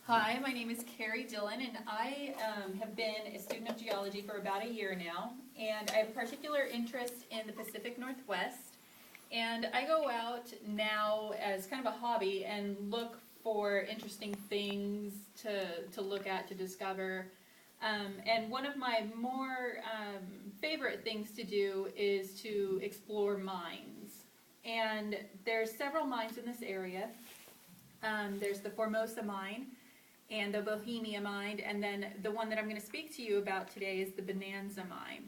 Hi, my name is Keri Dillon, and I have been a student of geology for about a year now, and I have a particular interest in the Pacific Northwest, and I go out now as kind of a hobby and look for interesting things to look at, to discover, and one of my more favorite things to do is to explore mines, and there's several mines in this area. There's the Formosa mine, and the Bohemia mine, and then the one that I'm going to speak to you about today is the Bonanza mine.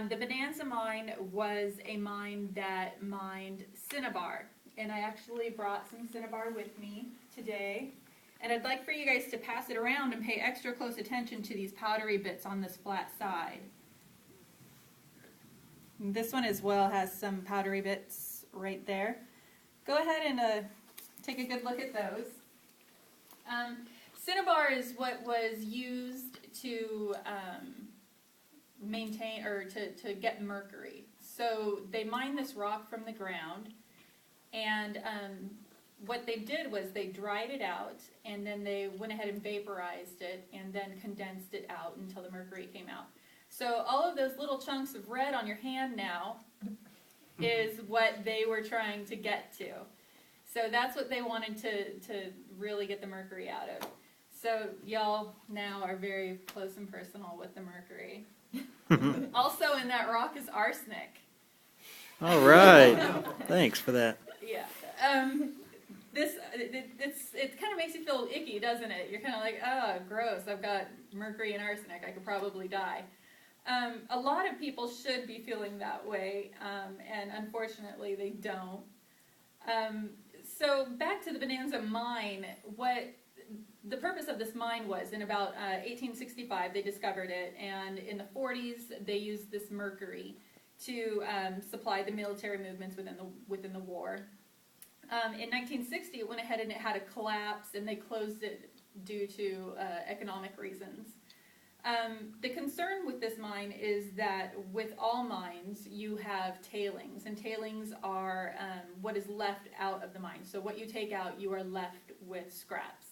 The Bonanza mine was a mine that mined cinnabar, and I actually brought some cinnabar with me today, and I'd like for you guys to pass it around and pay extra close attention to these powdery bits on this flat side. And this one as well has some powdery bits right there. Go ahead and take a good look at those. Cinnabar is what was used to maintain or to get mercury. So they mined this rock from the ground, and what they did was they dried it out, and then they went ahead and vaporized it, and then condensed it out until the mercury came out. So all of those little chunks of red on your hand now is what they were trying to get to. So that's what they wanted to really get the mercury out of. So y'all now are very close and personal with the mercury. Also in that rock is arsenic. All right. Thanks for that. Yeah. It kind of makes you feel icky, doesn't it? You're kind of like, oh, gross. I've got mercury and arsenic. I could probably die. A lot of people should be feeling that way, and unfortunately they don't. So back to the Bonanza mine, what the purpose of this mine was, in about 1865 they discovered it, and in the 40s they used this mercury to supply the military movements within the war. In 1960 it went ahead and it had a collapse, and they closed it due to economic reasons. The concern with this mine is that with all mines you have tailings, and tailings are what is left out of the mine. So what you take out, you are left with scraps.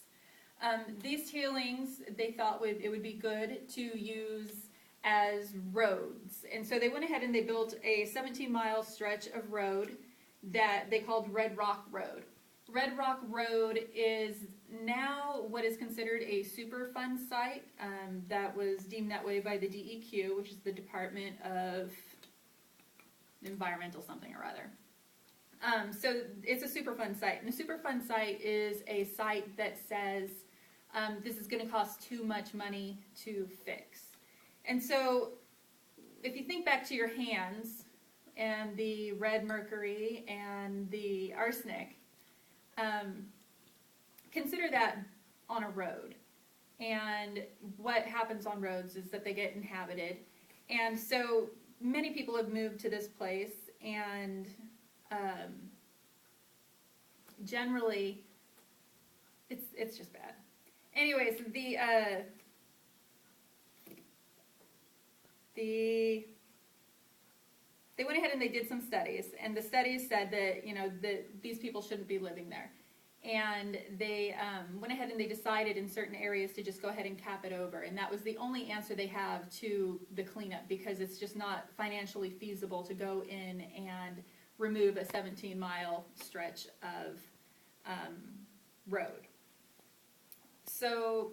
These tailings, they thought it would be good to use as roads, and so they went ahead and they built a 17-mile stretch of road that they called Red Rock Road. Red Rock Road is now what is considered a Superfund site that was deemed that way by the DEQ, which is the Department of Environmental something or other. So it's a Superfund site, and a Superfund site is a site that says this is going to cost too much money to fix. And so if you think back to your hands and the red mercury and the arsenic, consider that on a road. And what happens on roads is that they get inhabited. And so many people have moved to this place, and generally it's just bad. Anyways, they went ahead and they did some studies, and the studies said that that these people shouldn't be living there, and they went ahead and they decided in certain areas to just go ahead and cap it over, and that was the only answer they have to the cleanup, because it's just not financially feasible to go in and remove a 17-mile stretch of road. So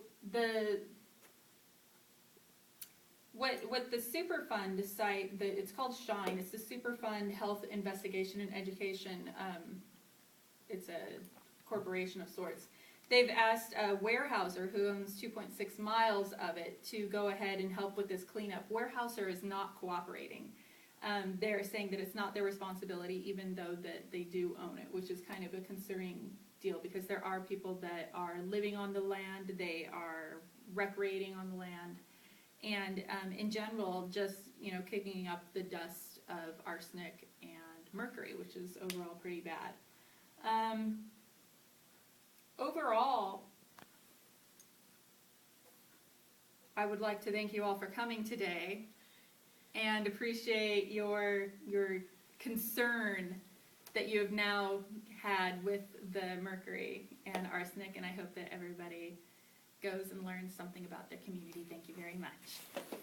what the Superfund site, it's called SHINE, it's the Superfund Health Investigation and Education, it's a corporation of sorts. They've asked Weyerhaeuser, who owns 2.6 miles of it, to go ahead and help with this cleanup. Weyerhaeuser is not cooperating. They're saying that it's not their responsibility, even though that they do own it, which is kind of a concerning deal, because there are people that are living on the land, they are recreating on the land, and in general just kicking up the dust of arsenic and mercury, which is overall pretty bad. Overall, I would like to thank you all for coming today and appreciate your concern that you have now had with the mercury and arsenic, and I hope that everybody goes and learns something about their community. Thank you very much.